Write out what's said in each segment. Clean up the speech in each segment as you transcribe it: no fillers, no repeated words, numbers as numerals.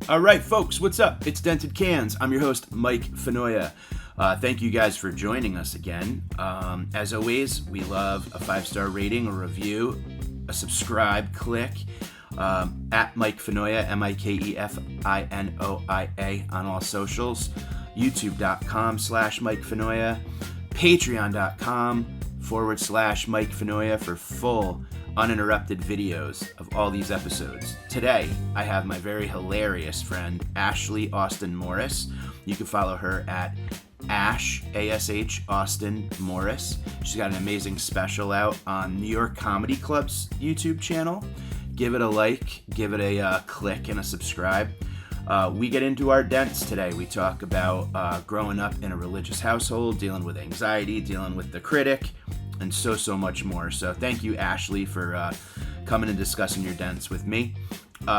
All right, folks, what's up? It's Dented Cans. I'm your host, Mike Fenoya. Thank you guys for joining us again. As always, we love a 5-star rating, a review, a subscribe, click at Mike Fenoya, MikeFinoia on all socials, youtube.com/Mike Fenoya, patreon.com/Mike Fenoya for full uninterrupted videos of all these episodes. Today, I have my very hilarious friend, Ashley Austin Morris. You can follow her at Ash, A-S-H, Austin Morris. She's got an amazing special out on New York Comedy Club's YouTube channel. Give it a like, give it a click and a subscribe. We get into our dents today. We talk about growing up in a religious household, dealing with anxiety, dealing with the critic, and so much more. So thank you, Ashley, for coming and discussing your dents with me.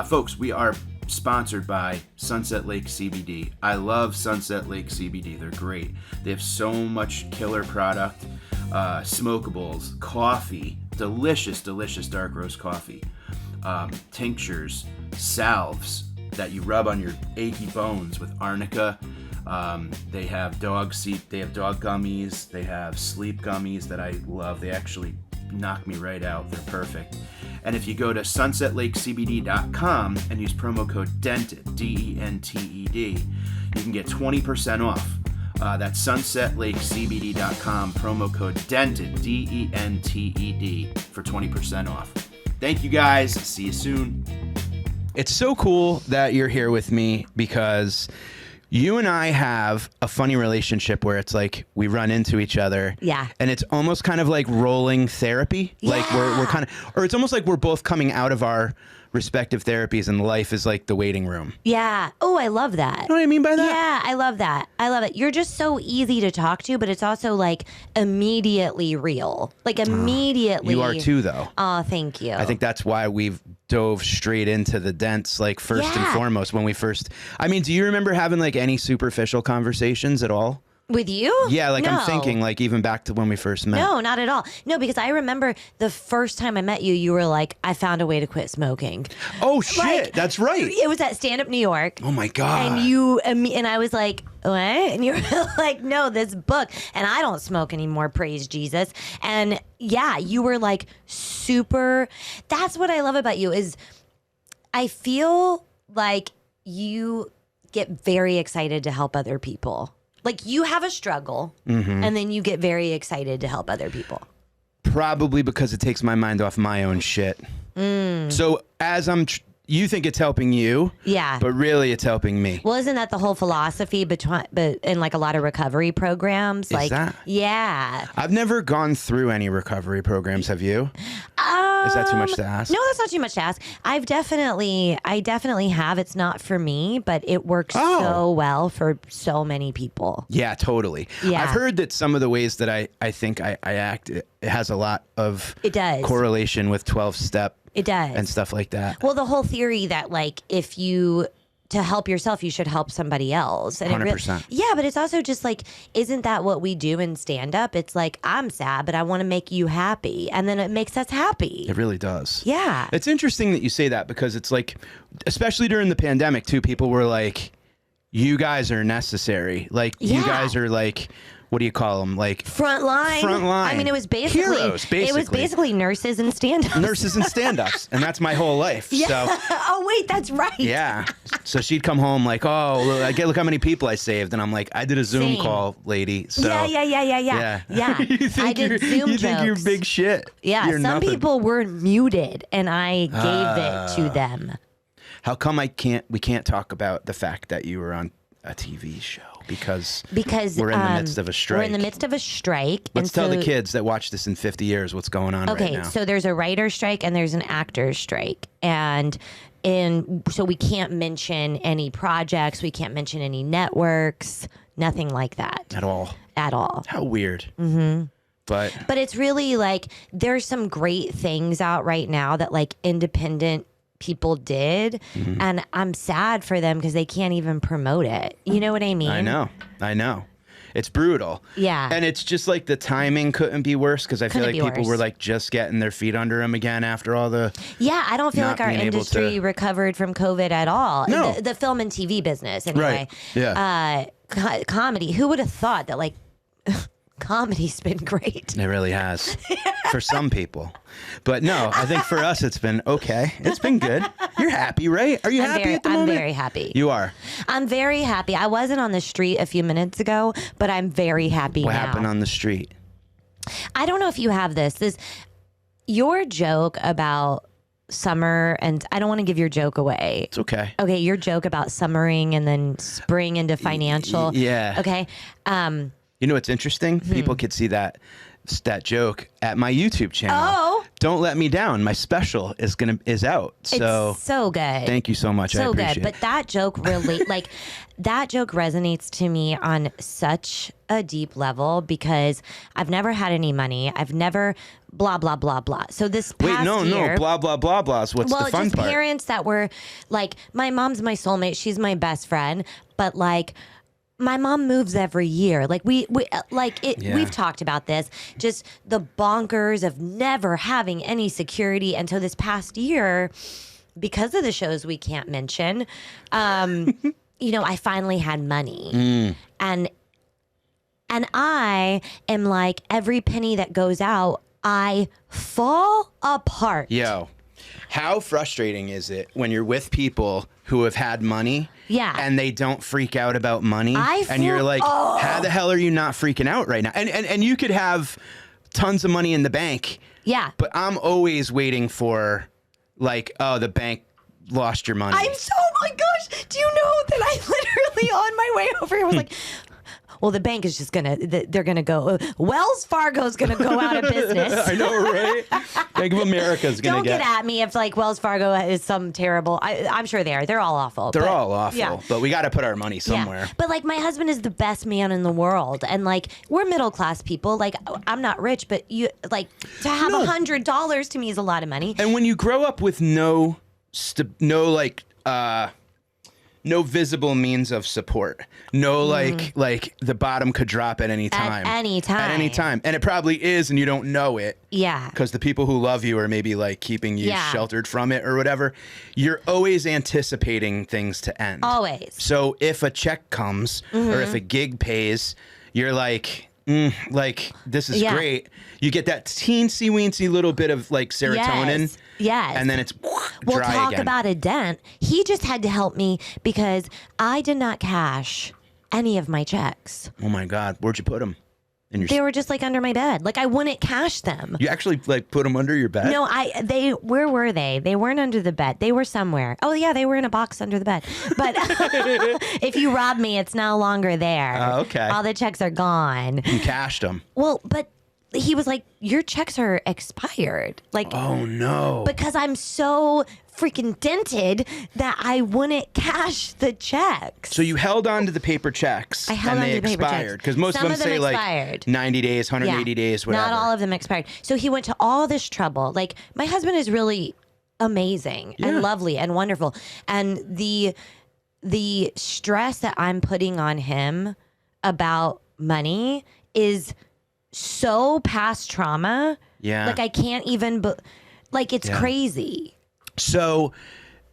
Folks, we are sponsored by Sunset Lake CBD. I love Sunset Lake CBD. They're great. They have so much killer product, smokables, coffee, delicious dark roast coffee, tinctures, salves that you rub on your achy bones with arnica. They have dog gummies. They have sleep gummies that I love. They actually knock me right out. They're perfect. And if you go to sunsetlakecbd.com and use promo code DENTED, D-E-N-T-E-D, you can get 20% off. That's sunsetlakecbd.com, promo code DENTED, D-E-N-T-E-D, for 20% off. Thank you guys. See you soon. It's so cool that you're here with me because you and I have a funny relationship where it's like we run into each other. Yeah. And it's almost kind of like rolling therapy. Yeah. Like we're kind of, or it's almost like we're both coming out of our respective therapies and life is like the waiting room. Yeah. Oh, I love that. You know what I mean by that? Yeah, I love that. I love it. You're just so easy to talk to, but it's also like immediately real. Like immediately. You are too, though. Oh, thank you. I think that's why we've dove straight into the dents, like first and foremost when we first. I mean, do you remember having like any superficial conversations at all? With you? Yeah, like No. I'm thinking like even back to when we first met. No, not at all. No, because I remember the first time I met you, you were like, I found a way to quit smoking. Oh, shit. Like, That's right. It was at Stand Up New York. Oh, my God. And I was like, what? And you were like, no, this book. And I don't smoke anymore, praise Jesus. And yeah, you were like super. That's what I love about you is I feel like you get very excited to help other people. Like you have a struggle and then you get very excited to help other people. Probably because it takes my mind off my own shit. So as you think it's helping you, Yeah. but really it's helping me. Well, isn't that the whole philosophy but in like a lot of recovery programs? Like, that? Yeah. I've never gone through any recovery programs. Have you? Is that too much to ask? No, that's not too much to ask. I definitely have. It's not for me, but it works so well for so many people. Yeah, totally. Yeah. I've heard that some of the ways that I think I act, it has a lot of correlation with 12-step. It does. And stuff like that. Well, the whole theory that like if you to help yourself, you should help somebody else. And 100%. Yeah, but it's also just like, isn't that what we do in stand-up? It's like, I'm sad, but I want to make you happy. And then it makes us happy. It really does. Yeah. It's interesting that you say that because it's like, especially during the pandemic too, people were like, you guys are necessary. Like, you guys are like, what do you call them? Like front line. I mean, it was basically heroes. Basically, it was basically nurses and stand-ups. Nurses and stand-ups, and that's my whole life. Yeah. So, oh wait, that's right. Yeah. So she'd come home like, oh, look how many people I saved, and I'm like, I did a Zoom call, lady. So Yeah. you think I did Zoom you jokes. think you're big shit. Yeah. You're Some nothing. people were muted, and I gave it to them. How come we can't talk about the fact that you were on a TV show? Because we're in the midst of a strike. We're in the midst of a strike. Let's tell the kids that watch this in 50 years what's going on right now. Okay, so there's a writer's strike and there's an actor's strike. And so we can't mention any projects. We can't mention any networks. Nothing like that. At all. How weird. Mm-hmm. But it's really like there's some great things out right now that like independent people did, and I'm sad for them because they can't even promote it. You know what I mean? I know. It's brutal. Yeah. And it's just like the timing couldn't be worse because I feel like Couldn't be people worse. were like just getting their feet under them again after all the. Yeah, I don't feel not like our being able industry to- recovered from COVID at all. No. The film and TV business, anyway. Right. Yeah. Comedy. Who would have thought that, like, comedy's been great? It really has for some people. But no, I think for us, it's been okay. It's been good. You're happy, right? Are you happy at the moment? I'm very happy. You are. I'm very happy. I wasn't on the street a few minutes ago, but I'm very happy What now. happened on the street? I don't know if you have this. Your joke about summer, and I don't want to give your joke away. It's okay. Okay, your joke about summering and then spring into financial. Yeah. Okay. You know what's interesting? People could see that joke at my YouTube channel. Oh. Don't Let Me Down. My special is out. So It's so good. thank you so much. I So appreciate good. it. But that joke that joke resonates to me on such a deep level because I've never had any money. I've never blah blah blah blah. So this past year, blah blah blah blah is what's well, the fun just part. parents that were like, my mom's my soulmate. She's my best friend. But like, my mom moves every year. Like we've talked about this, just the bonkers of never having any security until this past year because of the shows we can't mention. I finally had money and I am like, every penny that goes out, I fall apart. Yo, how frustrating is it when you're with people who have had money Yeah. and they don't freak out about money? I and you're feel- like, how the hell are you not freaking out right now? And you could have tons of money in the bank. Yeah. But I'm always waiting for, like, oh, the bank lost your money. Oh my gosh. Do you know that I literally on my way over here was like, well, the bank is just they're gonna go, Wells Fargo's gonna go out of business. I know, right? Bank of America's gonna Don't get at me if like Wells Fargo is some terrible. I'm sure they are. They're all awful. They're but- all awful, yeah. but we got to put our money somewhere. Yeah. But like my husband is the best man in the world, and like we're middle class people. Like I'm not rich, but you like to have No. $100 to me is a lot of money. And when you grow up with no visible means of support, like the bottom could drop at any time. At any time. At any time. And it probably is, and you don't know it. Yeah. Because the people who love you are maybe like keeping you Yeah. sheltered from it or whatever. You're always anticipating things to end. Always. So if a check comes or if a gig pays, you're like, this is Yeah. great. You get that teensy weensy little bit of like serotonin. Yes. And then it's Well, dry talk again. about a dent. He just had to help me because I did not cash any of my checks. Oh my God, where'd you put them? In your They were just like under my bed. Like I wouldn't cash them. You actually like put them under your bed? No, where were they? They weren't under the bed. They were somewhere. Oh yeah, they were in a box under the bed. But if you rob me, it's no longer there. Oh, okay. All the checks are gone. You cashed them. Well, but he was like, your checks are expired. Like, Oh no. because I'm so freaking dented that I wouldn't cash the checks. So you held on to the paper checks I held and on they to the paper expired checks. because most Some of of them them say expired. like 90 days, 180 days, whatever. Not all of them expired. So he went to all this trouble. Like my husband is really amazing Yeah. and lovely and wonderful. And the stress that I'm putting on him about money is so past trauma. Yeah. Like I can't even like it's Yeah. crazy. So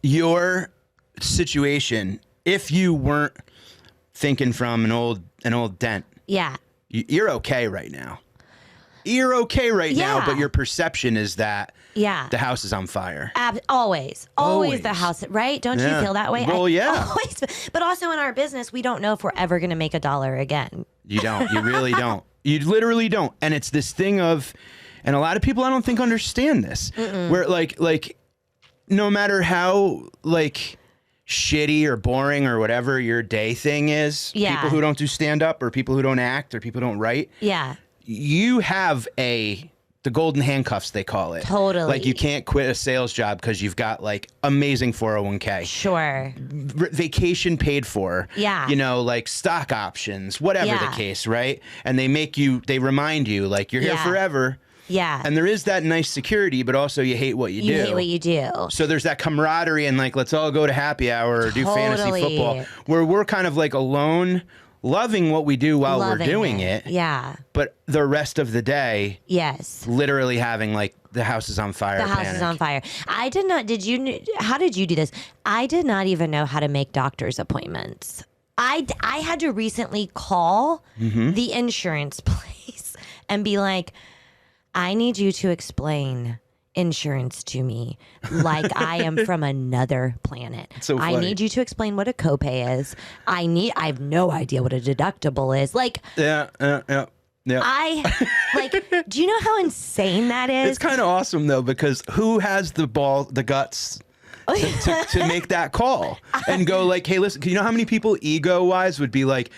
your situation, if you weren't thinking from an old dent, Yeah. you're okay right now. You're okay right now, Yeah. but your perception is that Yeah. the house is on fire. Always Always. the house, right? Don't Yeah. you feel that way? Well, yeah. Always. But also in our business, we don't know if we're ever going to make $1 again. You don't. You really don't. You literally don't. And it's this thing of, and a lot of people I don't think understand this, where like no matter how like shitty or boring or whatever your day thing is, Yeah. people who don't do stand up or people who don't act or people who don't write, Yeah. you have the golden handcuffs, they call it. Totally. Like you can't quit a sales job because you've got like amazing 401k. Sure. Vacation paid for. Yeah. You know, like stock options, whatever Yeah. the case, right? And they remind you like you're here Yeah. forever. Yeah. And there is that nice security, but also you hate what you do. you hate what you do. So there's that camaraderie and like, let's all go to happy hour or do fantasy Totally. football where we're kind of like alone, loving what we do while Loving we're doing it. Yeah. But the rest of the day, Yes. literally having like the house is on fire. The house is on fire. I did not. How did you do this? I did not even know how to make doctor's appointments. I had to recently call the insurance place and be like, I need you to explain insurance to me like I am from another planet. So I funny. need you to explain what a copay is. I have no idea what a deductible is. Like, Yeah. do you know how insane that is? It's kind of awesome though, because who has the guts to make that call and go like, hey, listen, you know how many people ego wise would be like,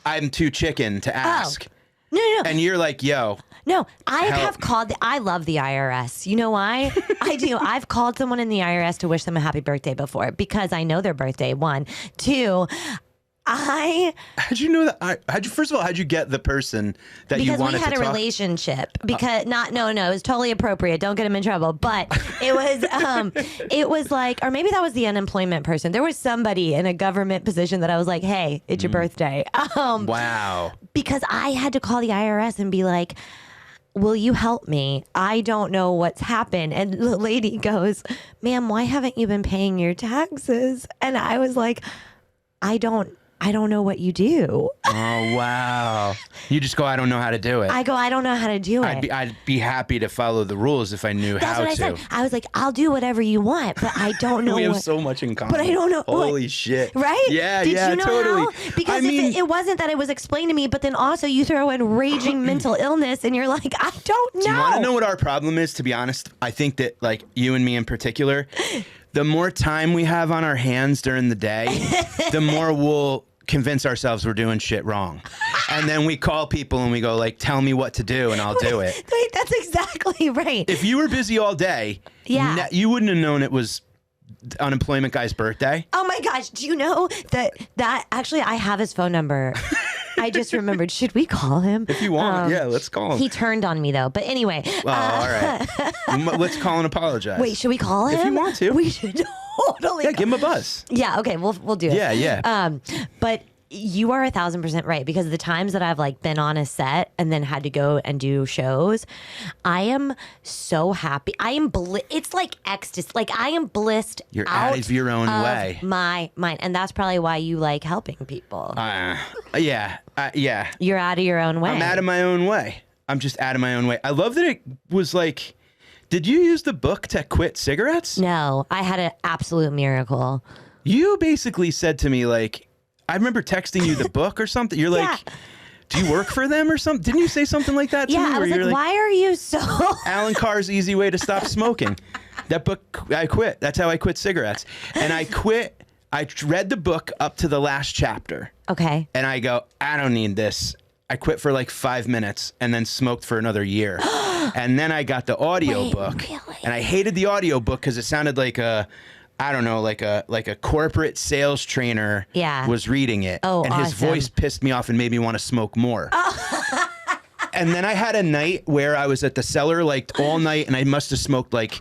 I'm too chicken to ask. No. And you're like, yo. No, I Help. have called. I love the IRS. You know why? I do. I've called someone in the IRS to wish them a happy birthday before because I know their birthday. 1, 2. How'd you know that? First of all, how'd you get the person that you wanted to talk? Because we had a relationship. Because no, it was totally appropriate. Don't get him in trouble. But it was like, or maybe that was the unemployment person. There was somebody in a government position that I was like, hey, it's your birthday. Wow. Because I had to call the IRS and be like, will you help me? I don't know what's happened. And the lady goes, ma'am, why haven't you been paying your taxes? And I was like, I don't know what you do. Oh, wow. You just go, I don't know how to do it. I go, I don't know how to do it. I'd be happy to follow the rules if I knew That's how what I to. said. I was like, I'll do whatever you want, but I don't know We have what. so much in common. But I don't know. Holy shit. Right? Yeah, Did yeah, you know totally. How? Because I mean, it wasn't that it was explained to me, but then also you throw in raging mental illness and you're like, I don't know. do you want to know what our problem is, to be honest? I think that, like, you and me in particular, the more time we have on our hands during the day, the more we'll convince ourselves we're doing shit wrong. And then we call people and we go like, tell me what to do and I'll do it. Wait, that's exactly right. If you were busy all day, you wouldn't have known it was unemployment guy's birthday. Oh my gosh, do you know that actually I have his phone number. I just remembered. Should we call him? If you want, yeah, let's call him. He turned on me though. But anyway. Oh, all right. Let's call and apologize. Wait, should we call him? If you want to. We should totally. Yeah, give him a buzz. Yeah, okay, we'll do it. Yeah. But you are 1,000% right, because the times that I've like been on a set and then had to go and do shows, I am so happy. It's like ecstasy. Like I am blissed. You're out of your own way. My mind, and that's probably why you like helping people. Yeah. You're out of your own way. I'm out of my own way. I'm just out of my own way. I love that it was like, did you use the book to quit cigarettes? No, I had an absolute miracle. You basically said to me, like, I remember texting you the book or something. You're like, do you work for them or something? Didn't you say something like that to me? Yeah, I was like, why are you so... Alan Carr's Easy Way to Stop Smoking. That book, I quit. That's how I quit cigarettes. And I quit. I read the book up to the last chapter. Okay. And I go, I don't need this. I quit for like 5 minutes and then smoked for another year. And then I got the audio book. Really? And I hated the audio book because it sounded like I don't know, like a corporate sales trainer was reading it. Oh, and his awesome. voice pissed me off and made me want to smoke more. And then I had a night where I was at the cellar like all night and I must have smoked like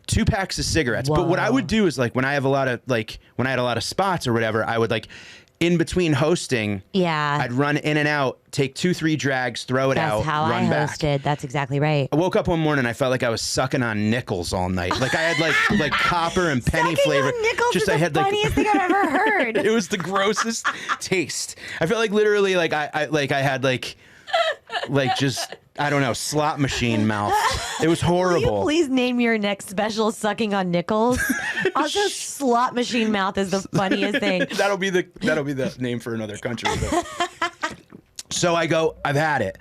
2 packs of cigarettes. Whoa. But what I would do is like when I had a lot of spots or whatever, I would like in between hosting, I'd run in and out, take 2-3 drags, throw it out, That's how run I back. hosted. That's exactly right. I woke up one morning, I felt like I was sucking on nickels all night. Like I had like copper and penny Sucking flavor. on nickels is I the had funniest thing I've ever heard. It was the grossest taste. I felt like literally like I had like just I don't know, slot machine mouth. It was horrible. Will you please name your next special "Sucking on Nickels"? Also, slot machine mouth is the funniest thing. That'll be the name for another country. So I go, I've had it.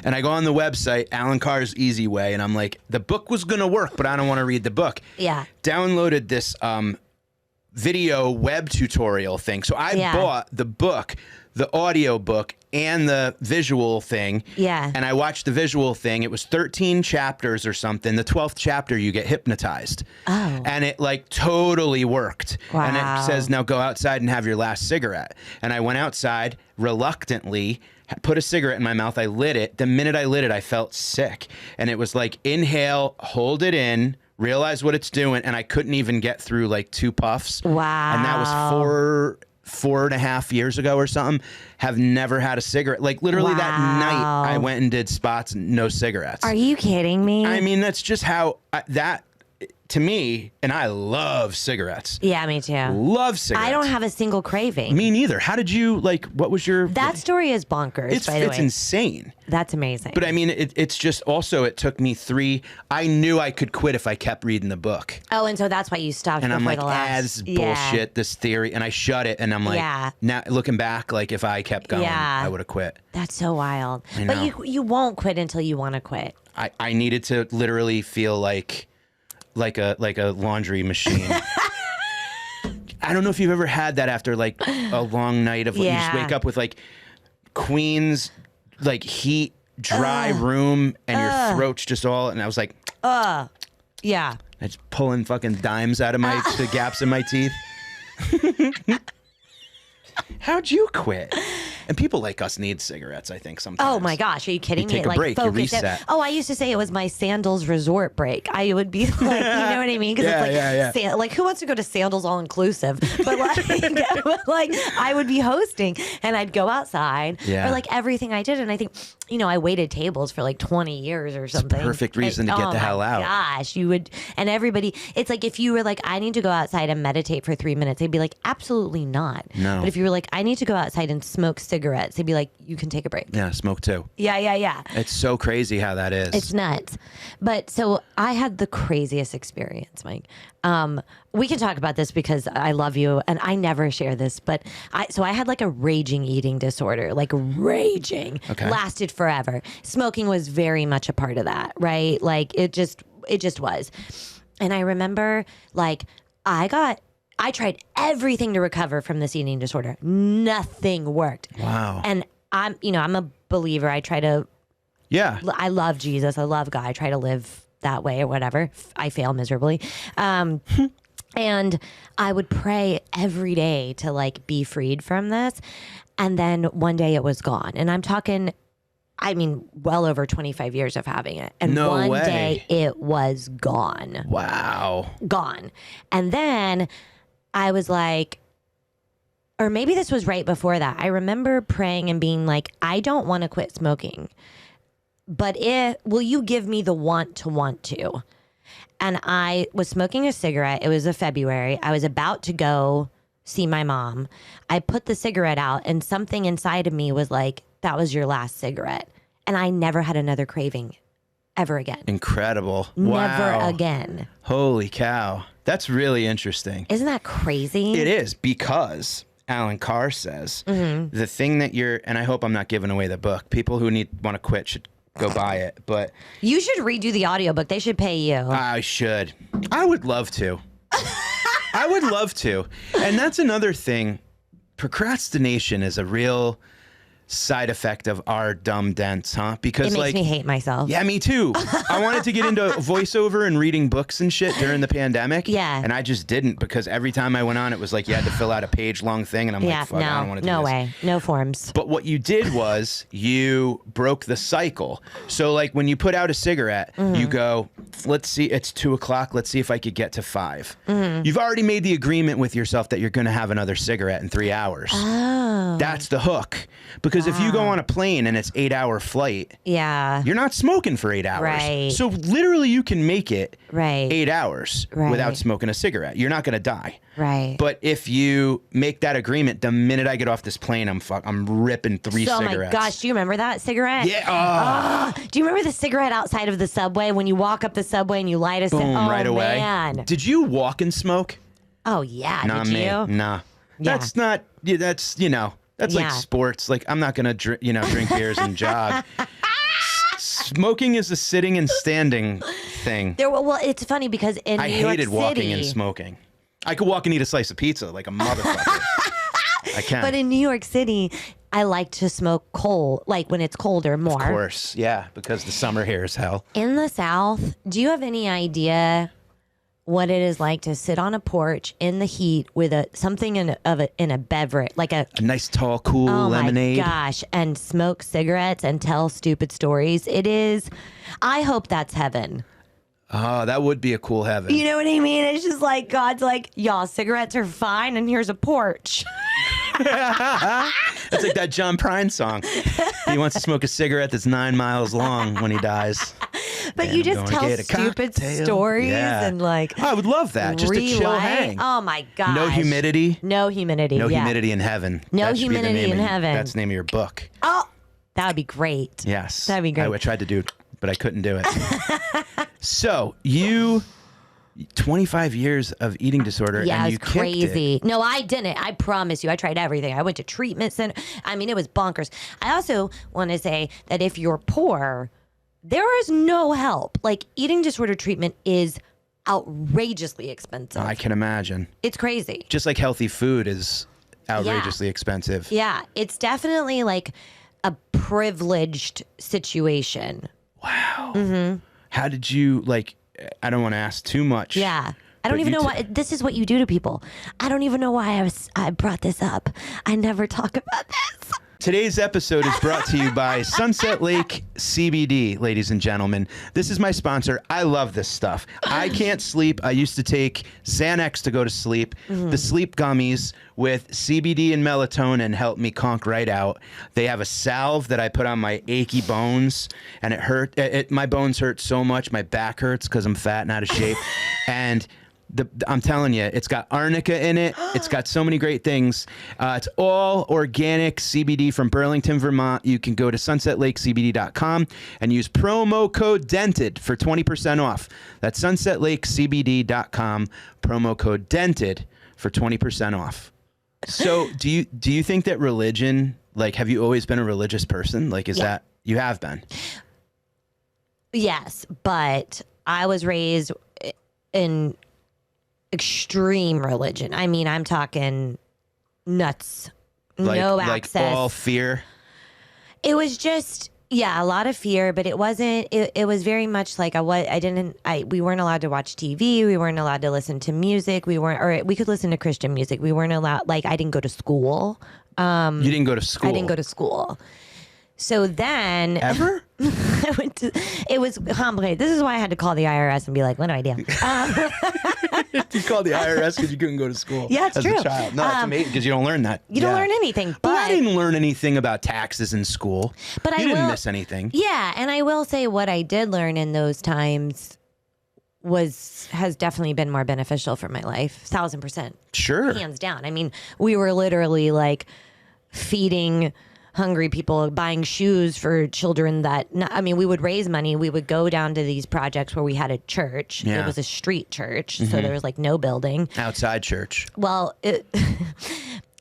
And I go on the website, Alan Carr's Easy Way, and I'm like, the book was going to work, but I don't want to read the book. Yeah. Downloaded this video web tutorial thing. So I bought the book, the audio book, and the visual thing. Yeah. And I watched the visual thing. It was 13 chapters or something. The 12th chapter, you get hypnotized. Oh. And it like totally worked. Wow. And it says, now go outside and have your last cigarette. And I went outside reluctantly, put a cigarette in my mouth. I lit it. The minute I lit it, I felt sick. And it was like, inhale, hold it in, realize what it's doing. And I couldn't even get through like 2 puffs. Wow. And that was 4 4.5 years ago or something, have never had a cigarette. Like literally that night I went and did spots, no cigarettes. Are you kidding me? I mean, that's just how that to me, and I love cigarettes. Yeah, me too. Love cigarettes. I don't have a single craving. Me neither. How did you, like, what was your... That story is bonkers, by the way. It's insane. That's amazing. But I mean, it's just also, it took me I knew I could quit if I kept reading the book. Oh, and so that's why you stopped and before I'm like, the last. this is bullshit, this theory. And I shut it, and I'm like, now looking back, like, if I kept going, I would have quit. That's so wild. I know. But you won't quit until you want to quit. I needed to literally feel like a laundry machine. I don't know if you've ever had that after like a long night of you just wake up with like Queens, like heat, dry room, and your throat's just all. And I was like, yeah. I just pulling fucking dimes out of the gaps in my teeth. How'd you quit? And people like us need cigarettes, I think, sometimes. Oh my gosh, are you kidding me? Take a break, you reset. Oh, I used to say it was my Sandals resort break. I would be like, you know what I mean? Because it's like, like, who wants to go to Sandals all inclusive? But like I would be hosting, and I'd go outside, or like everything I did, and I think, you know, I waited tables for like 20 years or something. It's a perfect reason to get the hell out. Gosh, you would, and everybody. It's like if you were like, I need to go outside and meditate for 3 minutes, they'd be like, absolutely not. No. But if you were like, I need to go outside and smoke cigarettes, they'd be like, you can take a break. Yeah, smoke too. Yeah. It's so crazy how that is. It's nuts. But so I had the craziest experience, Mike. We can talk about this because I love you and I never share this, but I had like a raging eating disorder, like raging, lasted forever. Smoking was very much a part of that, right? Like it just was. And I remember like I tried everything to recover from this eating disorder. Nothing worked. Wow. And I'm a believer. I try to. Yeah. I love Jesus. I love God. I try to live that way or whatever. I fail miserably. And I would pray every day to like be freed from this. And then one day it was gone. And I'm talking, I mean, well over 25 years of having it. And one day it was gone. Wow. Gone. And then I was like, or maybe this was right before that. I remember praying and being like, I don't want to quit smoking, but will you give me the want to? And I was smoking a cigarette. It was a February. I was about to go see my mom. I put the cigarette out and something inside of me was like, that was your last cigarette. And I never had another craving ever again. Incredible. Never Wow. again. Holy cow. That's really interesting. Isn't that crazy? It is, because Alan Carr says the thing that and I hope I'm not giving away the book. People who want to quit should go buy it. But you should redo the audiobook. They should pay you. I should. I would love to. I would love to. And that's another thing. Procrastination is a real side effect of our dumb dents, huh? Because it makes me hate myself. Yeah, me too. I wanted to get into voiceover and reading books and shit during the pandemic. Yeah. And I just didn't, because every time I went on, it was like you had to fill out a page-long thing, and I'm like, fuck, I don't want to do this. No way. No forms. But what you did was you broke the cycle. So like when you put out a cigarette, you go, let's see, it's 2:00. Let's see if I could get to 5. You've already made the agreement with yourself that you're going to have another cigarette in 3 hours. Oh. That's the hook. Because if you go on a plane and it's 8-hour flight, you're not smoking for 8 hours. Right. So literally you can make it 8 hours Right. without smoking a cigarette. You're not going to die. Right. But if you make that agreement, the minute I get off this plane, I'm ripping 3 cigarettes. Oh my gosh, do you remember that cigarette? Yeah. Do you remember the cigarette outside of the subway when you walk up the subway and you light a Boom, right away. Man. Did you walk and smoke? Oh yeah. Not Did me. you? Nah. Yeah. That's not. Yeah, that's That's like sports. Like I'm not gonna drink beers and jog. Smoking is a sitting and standing thing. Well, it's funny because in New York City, I hated walking and smoking. I could walk and eat a slice of pizza like a motherfucker. I can. But in New York City, I like to smoke coal, like when it's colder more. Of course, yeah, because the summer here is hell. In the South, do you have any idea what it is like to sit on a porch in the heat with something in a beverage, like a nice tall cool lemonade? Oh my gosh, and smoke cigarettes and tell stupid stories. It is. I hope that's heaven. Oh, that would be a cool heaven. You know what I mean? It's just like God's like, y'all, cigarettes are fine, and here's a porch. It's like that John Prine song. He wants to smoke a cigarette that's 9 miles long when he dies. But And you I'm just going to tell get a stupid cocktail. stories Yeah. and like I would love that. Just a chill relight. hang. Oh my god. No humidity. No humidity. No yeah. humidity in heaven. No That should be the humidity name in of- heaven. That's the name of your book. Oh, that would be great. Yes. That'd be great. I tried to do it, but I couldn't do it. So you, 25 years of eating disorder, Yeah, and it you was kicked it. crazy. No, I didn't. I promise you. I tried everything. I went to treatment center. I mean, it was bonkers. I also want to say that if you're poor, there is no help. Like, eating disorder treatment is outrageously expensive. I can imagine. It's crazy. Just like healthy food is outrageously expensive. Yeah, it's definitely like a privileged situation. Wow. Mm-hmm. How did you, like, I don't want to ask too much. Yeah. I don't But even you know why this is what you do to people. I don't even know why I brought this up. I never talk about this. Today's episode is brought to you by Sunset Lake CBD, ladies and gentlemen. This is my sponsor. I love this stuff. I can't sleep. I used to take Xanax to go to sleep. The sleep gummies with CBD and melatonin help me conk right out. They have a salve that I put on my achy bones, and it hurt. My bones hurt so much. My back hurts because I'm fat and out of shape. And I'm telling you, it's got arnica in it. It's got so many great things. It's all organic CBD from Burlington, Vermont. You can go to sunsetlakecbd.com and use promo code DENTED for 20% off. That's sunsetlakecbd.com, promo code DENTED for 20% off. So do you think that religion, like, have you always been a religious person? Like, is that, you have been? Yes, but I was raised in extreme religion. I mean, I'm talking nuts. No access. Like all fear? It was just, yeah, a lot of fear, but it wasn't, it was very much like we weren't allowed to watch TV. We weren't allowed to listen to music. We could listen to Christian music. We weren't allowed, like, I didn't go to school. You didn't go to school? I didn't go to school. So then... Ever? I went to, it was complicated. This is why I had to call the IRS and be like, what do I do? You called the IRS because you couldn't go to school. Yeah, it's as true. a child. No, that's amazing because you don't learn that. You don't learn anything. Well, I But didn't learn anything about taxes in school. But you I didn't will- miss anything. yeah, and I will say what I did learn in those times has definitely been more beneficial for my life. 1,000%. Sure. Hands down. I mean, we were literally like feeding hungry people, buying shoes for children we would raise money. We would go down to these projects where we had a church. Yeah. It was a street church, so there was like no building. Outside church. Well,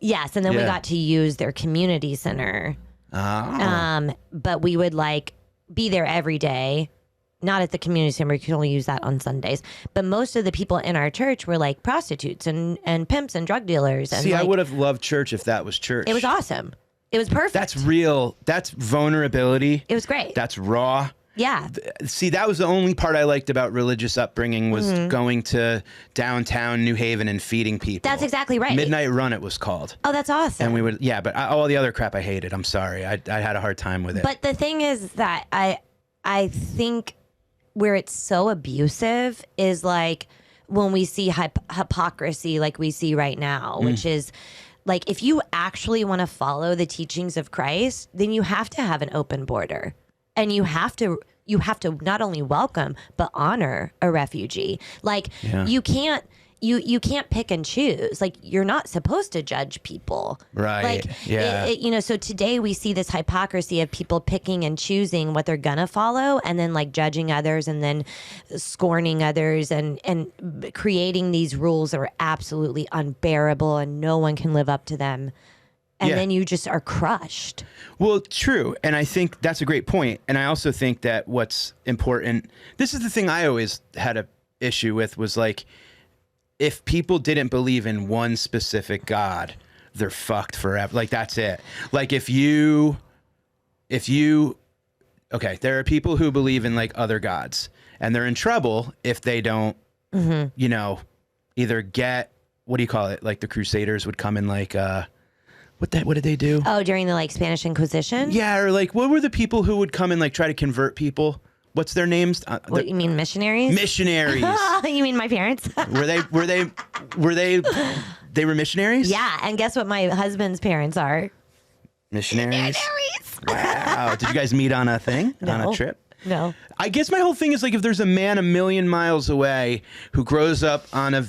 yes, and then we Yeah. got to use their community center. But we would like be there every day. Not at the community center. We could only use that on Sundays. But most of the people in our church were like prostitutes and pimps and drug dealers. And See, I like, would have loved church if that was church. it was awesome. It was perfect. That's real. That's vulnerability. It was great. That's raw. Yeah. See, that was the only part I liked about religious upbringing was going to downtown New Haven and feeding people. That's exactly right. Midnight Run, it was called. Oh, that's awesome. And we would, but all the other crap I hated. I'm sorry. I had a hard time with it. But the thing is that I think where it's so abusive is like when we see hypocrisy like we see right now, which is like if you actually want to follow the teachings of Christ, then you have to have an open border. And you have to not only welcome but honor a refugee. Like you can't pick and choose. Like you're not supposed to judge people. Right. Like so today we see this hypocrisy of people picking and choosing what they're gonna follow and then like judging others and then scorning others and creating these rules that are absolutely unbearable and no one can live up to them. And then you just are crushed. Well, true. And I think that's a great point. And I also think that what's important, this is the thing I always had a issue with was like, if people didn't believe in one specific God, they're fucked forever. Like, that's it. Like, if you, okay, there are people who believe in like other gods and they're in trouble if they don't, either get, what do you call it? Like the Crusaders would come in like, what did they do? Oh, during the like Spanish Inquisition? Yeah, or like what were the people who would come and like try to convert people? what's their names? What you mean, missionaries? Missionaries. You mean my parents? They were missionaries? Yeah, and guess what my husband's parents are? Missionaries. Wow. Did you guys meet on a thing? No. On a trip? No. I guess my whole thing is like if there's a man a million miles away who grows up on a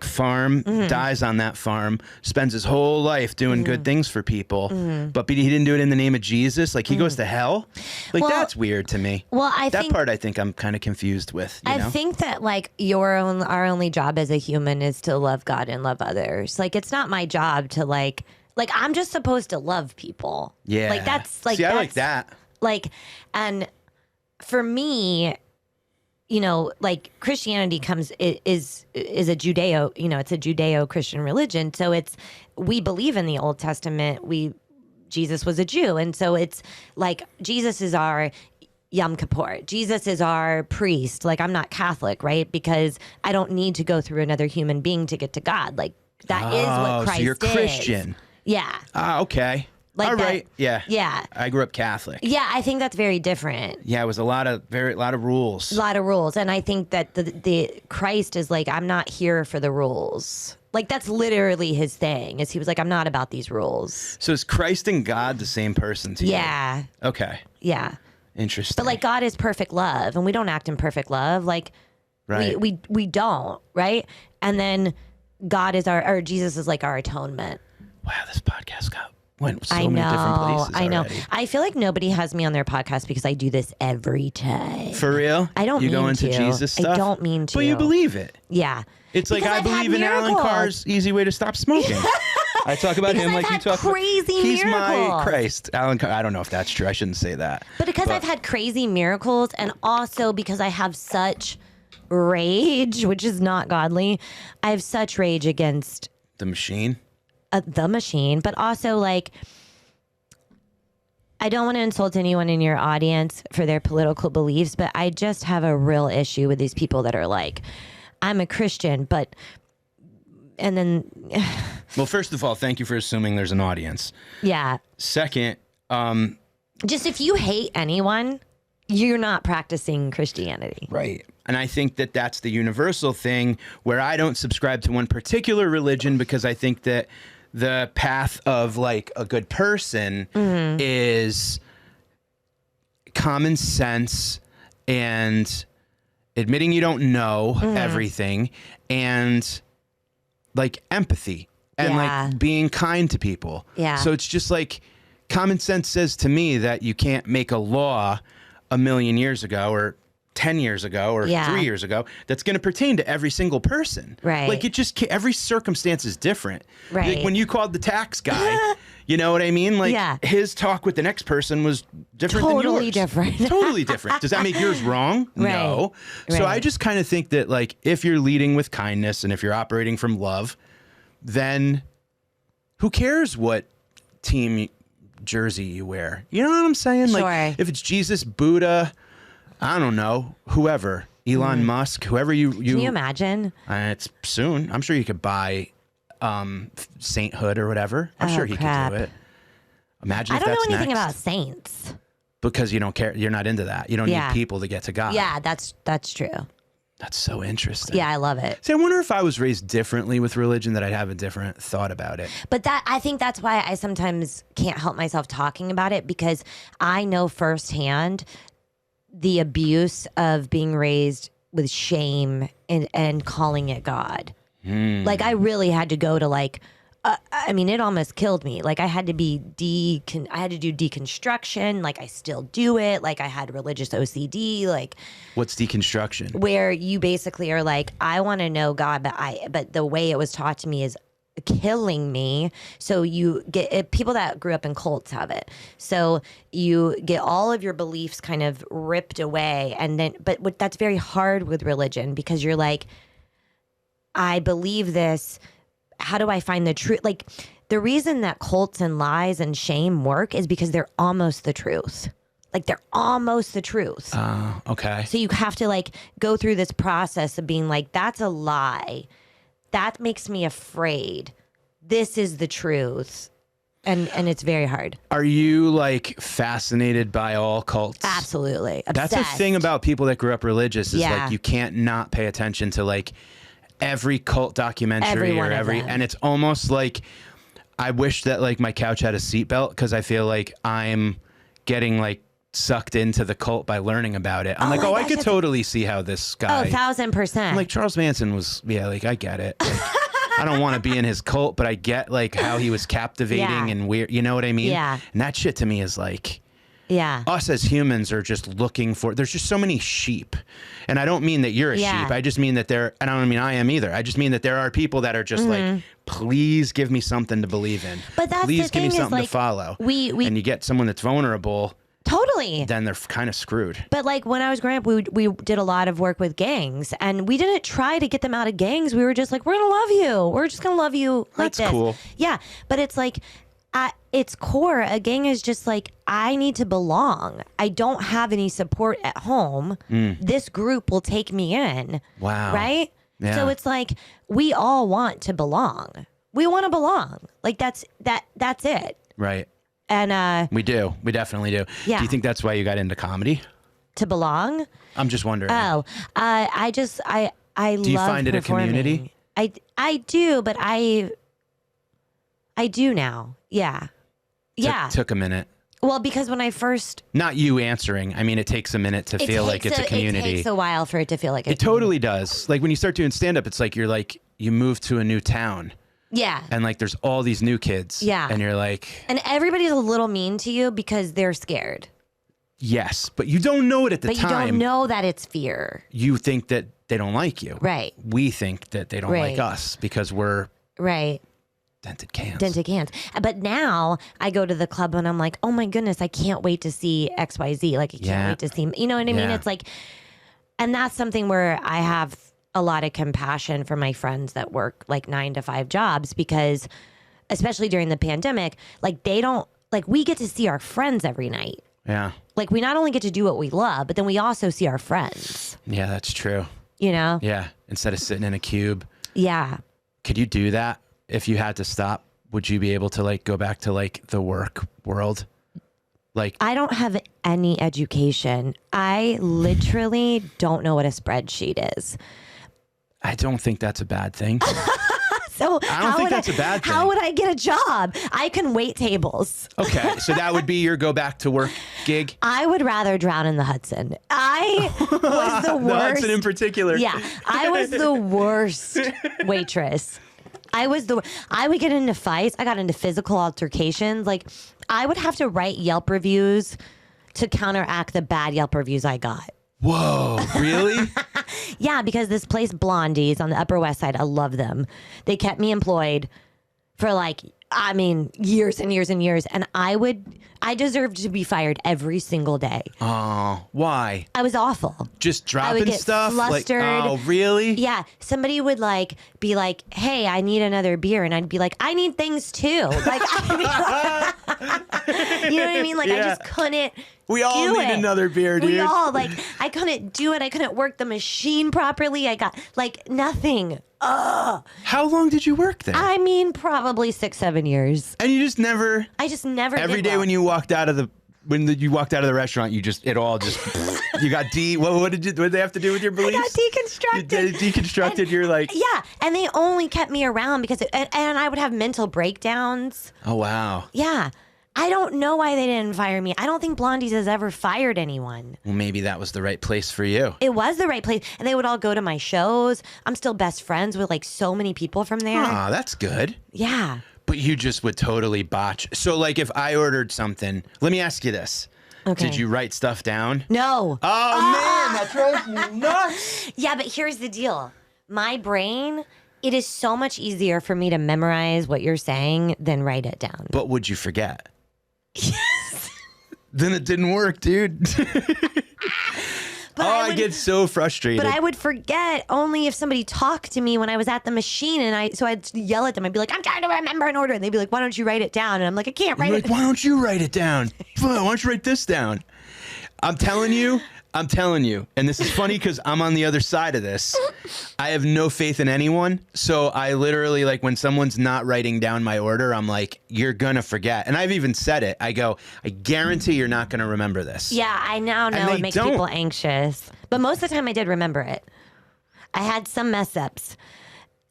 farm, dies on that farm, spends his whole life doing good things for people, but he didn't do it in the name of Jesus, like he goes to hell. Like Well- that's weird to me. Well, That part I think I'm kind of confused with. You I know? think that like our only job as a human is to love God and love others. Like it's not my job to like I'm just supposed to love people. Yeah. Like that's like See, I like that. Like, and for me, you know, like Christianity is a Judeo, you know, it's a Judeo-Christian religion. So we believe in the Old Testament. Jesus was a Jew. And so it's like, Jesus is our Yom Kippur. Jesus is our priest. Like I'm not Catholic, right? Because I don't need to go through another human being to get to God. Like that is what Christ so you're is. Christian. Yeah. Okay. Like all that- right. Yeah. Yeah. I grew up Catholic. Yeah, I think that's very different. Yeah, it was a lot of rules. A lot of rules, and I think that the Christ is like, I'm not here for the rules. Like that's literally his thing. Is he was like, I'm not about these rules. So is Christ and God the same person to you? Yeah, Okay. yeah. Interesting. But like God is perfect love, and we don't act in perfect love. Like Right. we don't, right? And then God is or Jesus is like our atonement. Wow, this podcast went so I many different know, places I know. already. I feel like nobody has me on their podcast because I do this every day. For real? I don't You mean go into to. Jesus stuff? I don't mean to. But you believe it. Yeah. It's like Because I I've had believe in Alan miracles. Carr's easy way to stop smoking. I talk about Because him I've like you had talk about. crazy He's my miracles. Christ. Alan Carr. I don't know if that's true. I shouldn't say that. But because I've had crazy miracles, and also because I have such rage, which is not godly, I have such rage against The machine. the machine, but also like, I don't want to insult anyone in your audience for their political beliefs, but I just have a real issue with these people that are like, I'm a Christian, but, and then, Well, first of all, thank you for assuming there's an audience. yeah. Second, Just if you hate anyone, you're not practicing Christianity. right. And I think that that's the universal thing where I don't subscribe to one particular religion because I think that the path of like a good person is common sense and admitting you don't know everything and like empathy and Yeah. like being kind to people. Yeah. So it's just like common sense says to me that you can't make a law a million years ago or 10 years ago or Yeah. 3 years ago that's going to pertain to every single person. Right. Like it just every circumstance is different. Right. Like when you called the tax guy, you know what I mean? Like Yeah. his talk with the next person was different Totally than yours. different. Totally different. Does that make yours wrong? Right. No. So I Right. just kind of think that like if you're leading with kindness and if you're operating from love, then who cares what team jersey you wear? You know what I'm saying? Sure. Like if it's Jesus, Buddha, I don't know, whoever, Elon Musk, whoever you Can you imagine? it's soon. I'm sure you could buy sainthood or whatever. I'm sure he crap. could do it. Imagine I if don't know that's anything next. about saints. Because you don't care. You're not into that. You don't Yeah. need people to get to God. Yeah, that's true. That's so interesting. Yeah, I love it. See, I wonder if I was raised differently with religion that I'd have a different thought about it. But I think that's why I sometimes can't help myself talking about it, because I know firsthand the abuse of being raised with shame and calling it God. Like I really had to go to like, I mean, it almost killed me. Like I had to I had to do deconstruction. Like I still do it. Like I had religious OCD. Like What's deconstruction? where you basically are like, I want to know God, but the way it was taught to me is killing me. So you get people that grew up in cults have it. So you get all of your beliefs kind of ripped away, and then that's very hard with religion, because you're like, I believe this. How do I find the truth? Like the reason that cults and lies and shame work is because they're almost the truth. Like they're almost the truth. Okay. So you have to like go through this process of being like, that's a lie. That makes me afraid. This is the truth. and it's very hard. Are you like fascinated by all cults? Absolutely. That's Obsessed. the thing about people that grew up religious is Yeah. like you can't not pay attention to like every cult documentary Every one or of every, them. and it's almost like I wish that like my couch had a seatbelt because I feel like I'm getting like sucked into the cult by learning about it. I'm like, my I gosh, could that's- totally see how this guy. 1,000%. I'm like Charles Manson was, yeah, like I get it. Like, I don't want to be in his cult, but I get like how he was captivating Yeah. and weird. You know what I mean? Yeah. And that shit to me is like, yeah. us as humans are just looking for, there's just so many sheep. And I don't mean that you're a Yeah. sheep. I just mean that and I don't mean I am either. I just mean that there are people that are just like, please give me something to believe in. But that's please the give me thing is, something like, to follow. we- and you get someone that's vulnerable, Totally. then they're kind of screwed. But like when I was growing up, we did a lot of work with gangs, and we didn't try to get them out of gangs. We were just like, we're gonna love you. We're just gonna love you like That's this. cool. Yeah, but it's like at its core, a gang is just like, I need to belong. I don't have any support at home. This group will take me in. Wow. Right? Yeah. So it's like we all want to belong. We want to belong. Like that's it. Right. And We do. We definitely do. Yeah. Do you think that's why you got into comedy? to belong. I'm just wondering. Oh, I Do you love find it a performing. community? I do, but I do now. Yeah. Yeah. Took a minute. Well, because when I first Not you answering. I mean, it takes a minute to feel like it's a community. It takes a while for it to feel like It totally does. Like when you start doing stand up, it's like you move to a new town Yeah. and like there's all these new kids. Yeah. And you're like, And everybody's a little mean to you because they're scared. yes, but you don't know it at the But time. you don't know that it's fear. You think that they don't like you. Right. We think that they don't like Right. us because we're Right. dented cans. Dented Cans. But now I go to the club and I'm like, oh my goodness, I can't wait to see XYZ. Like, I can't Yeah. wait to see, you know what I mean? Yeah. It's like, and that's something where I have a lot of compassion for my friends that work like 9 to 5 jobs because, especially during the pandemic, like they don't, like we get to see our friends every night. Yeah. Like we not only get to do what we love, but then we also see our friends, Yeah, that's true. you know? Yeah. Instead of sitting in a cube. Yeah. Could you do that if you had to stop? Would you be able to like go back to like the work world? Like, I don't have any education. I literally don't know what a spreadsheet is. I don't think that's a bad thing. So I don't think that's a bad How thing. would I get a job? I can wait tables. Okay, so that would be your go back to work gig. I would rather drown in the Hudson. I was the The worst. Hudson in particular. Yeah, I was the worst waitress. I would get into fights. I got into physical altercations. Like I would have to write Yelp reviews to counteract the bad Yelp reviews I got. Whoa, really? Yeah, because this place Blondie's on the Upper West Side, I love them. They kept me employed for like, I mean, years and years and years. And I deserved to be fired every single day. Oh, why? I was awful. Just dropping get stuff? flustered. Like, oh, really? Yeah, somebody would like be like, "Hey, I need another beer," and I'd be like, "I need things too." Like, you know what I mean? Like, I Yeah. just couldn't. We all do need it. another beer, dude. We all like, I couldn't do it. I couldn't work the machine properly. I got like nothing. How long did you work there? I mean, probably 6-7 years. And you just never. I just never. Every did day well. when you walked out of the restaurant, you just you got what did they have to do with your beliefs? got deconstructed. You deconstructed. You're like, Yeah, and they only kept me around because, and I would have mental breakdowns. oh wow. Yeah. I don't know why they didn't fire me. I don't think Blondie's has ever fired anyone. Well, maybe that was the right place for you. It was the right place. And they would all go to my shows. I'm still best friends with like so many people from there. Ah, that's good. Yeah. But you just would totally botch. So, like, if I ordered something, let me ask you this: Okay. Did you write stuff down? No. Oh man, that drives me nuts. Yeah, but here's the deal. My brain, it is so much easier for me to memorize what you're saying than write it down. But would you forget? Yes. Then it didn't work, dude. But I get so frustrated. But I would forget only if somebody talked to me when I was at the machine, and so I'd yell at them. I'd be like, "I'm trying to remember an order," and they'd be like, "Why don't you write it down?" And I'm like, "I can't write You're it." like, why don't you write it down? Why don't you write this down? I'm telling you, I'm telling you, and this is funny because I'm on the other side of this. I have no faith in anyone. So I literally, like, when someone's not writing down my order, I'm like, you're going to forget. And I've even said it. I go, I guarantee you're not going to remember this. Yeah, I now know it makes people anxious. But most of the time I did remember it. I had some mess ups.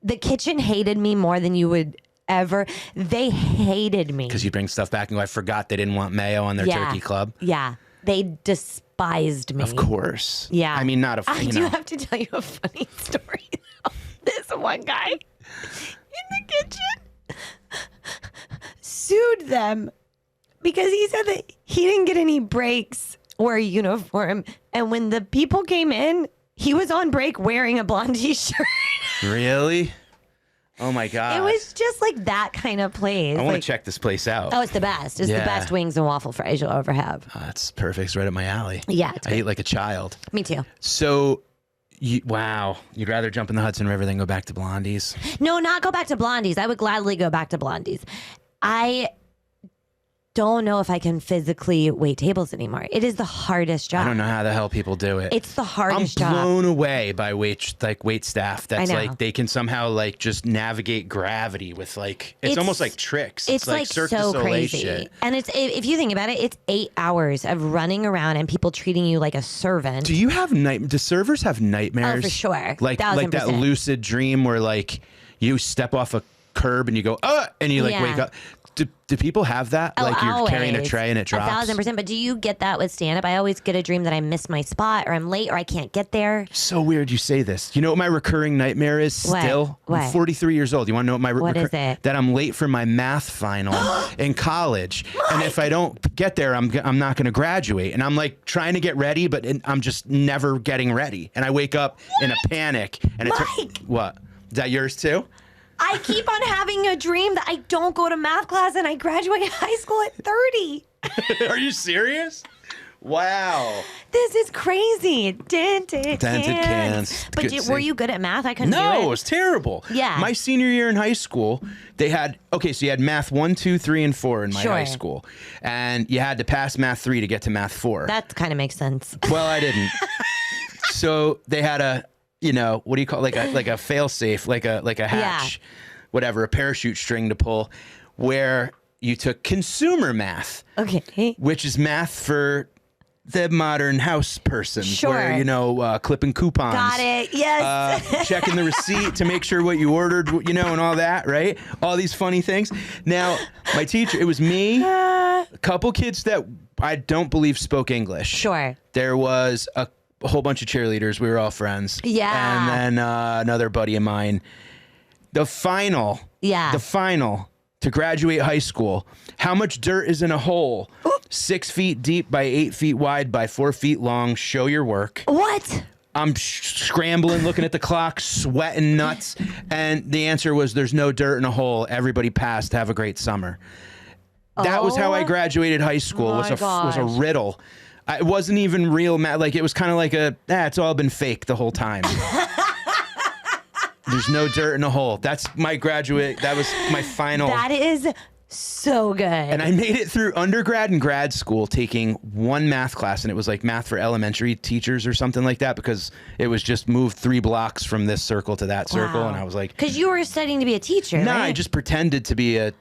The kitchen hated me more than you would ever. They hated me. Because you bring stuff back and go, I forgot they didn't want mayo on their turkey club. Yeah. They despised me. Of course. Yeah. I mean, not a I do have to tell you a funny story, though. This one guy in the kitchen sued them because he said that he didn't get any breaks or a uniform. And when the people came in, he was on break wearing a Blondie shirt. Really? Oh my God. It was just like that kind of place. I want to check this place out. Oh, it's the best. It's the best wings and waffle fries you'll ever have. That's perfect. It's right up my alley. Yeah, it's I great. eat like a child. Me too. So, wow. You'd rather jump in the Hudson River than go back to Blondie's? No, not go back to Blondie's. I would gladly go back to Blondie's. I don't know if I can physically wait tables anymore. It is the hardest job. I don't know how the hell people do it. It's the hardest I'm job. blown away by wait staff. That's I know. like they can somehow like just navigate gravity with like it's almost like tricks. It's like Cirque du so Soleil crazy. shit. And it's if you think about it, it's 8 hours of running around and people treating you like a servant. Do you have do servers have nightmares? Oh, for sure. Like 1000%. that lucid dream where like you step off a curb and you go and you like wake up. Do people have that? Oh, like you're always. carrying a tray and it drops? 1000%. But do you get that with stand-up? I always get a dream that I miss my spot or I'm late or I can't get there. So weird you say this. You know what my recurring nightmare is still? What? I'm 43 years old. You want to know what my What is it? That I'm late for my math final in college. And if I don't get there, I'm not going to graduate. And I'm like trying to get ready, but I'm just never getting ready. And I wake up in a panic. And Mike! What? Is that yours too? I keep on having a dream that I don't go to math class and I graduate high school at 30. Are you serious? Wow. This is crazy. Dented Cans. But Good were see. you good at math? I couldn't do No, it. it was terrible. Yeah. My senior year in high school, they had, so you had math 1, 2, 3, and 4 in my high school. And you had to pass math 3 to get to math 4. That kind of makes sense. Well, I didn't. So they had a, what do you call it? Like a fail safe, like a hatch, whatever, a parachute string to pull, where you took consumer math. Okay. Which is math for the modern house person. Sure. Where, clipping coupons. Got it. Yes. Checking the receipt to make sure what you ordered, and all that, right? All these funny things. Now, my teacher, it was me, a couple kids that I don't believe spoke English. Sure. There was a whole bunch of cheerleaders. We were all friends. Yeah. And then another buddy of mine. The final to graduate high school. How much dirt is in a hole? 6 feet deep by 8 feet wide by 4 feet long. Show your work. What? I'm scrambling, looking at the clock, sweating nuts. And the answer was there's no dirt in a hole. Everybody passed. Have a great summer. That was how I graduated high school. Oh was my was a gosh. riddle. It wasn't even real math. Like, it was kind of like it's all been fake the whole time. There's no dirt in a hole. That's my graduate. That was my final. That is so good. And I made it through undergrad and grad school taking one math class, and it was like math for elementary teachers or something like that, because it was just moved 3 blocks from this circle to that circle. And I was like, because you were studying to be a teacher, no, right? I just pretended to be a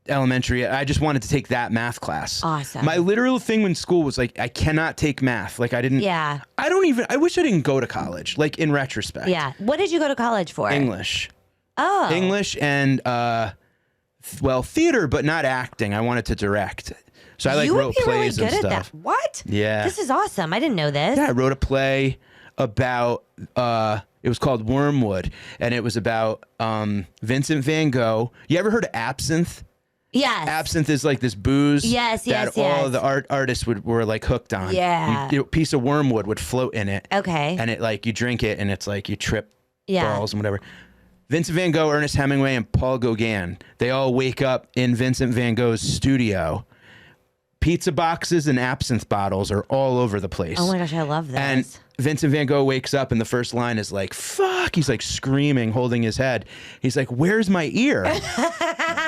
elementary. I just wanted to take that math class. Awesome. My literal thing when school was like, I cannot take math. Like, I didn't. Yeah. I wish I didn't go to college, like, in retrospect. Yeah. What did you go to college for? English. Oh. English and, theater, but not acting. I wanted to direct. So I you would wrote be really plays good and at stuff. that. What? Yeah. This is awesome. I didn't know this. Yeah, I wrote a play about, it was called Wormwood, and it was about Vincent van Gogh. You ever heard of absinthe? Yes. Absinthe is like this booze that all the artists were like hooked on. Yeah. A piece of wormwood would float in it. Okay. And it like you drink it and it's like you trip Yeah. balls and whatever. Vincent van Gogh, Ernest Hemingway, and Paul Gauguin, they all wake up in Vincent van Gogh's studio pizza boxes and absinthe bottles are all over the place. Oh my gosh, I love this. And Vincent Van Gogh wakes up and the first line is like, fuck. He's like screaming, holding his head. He's like, where's my ear?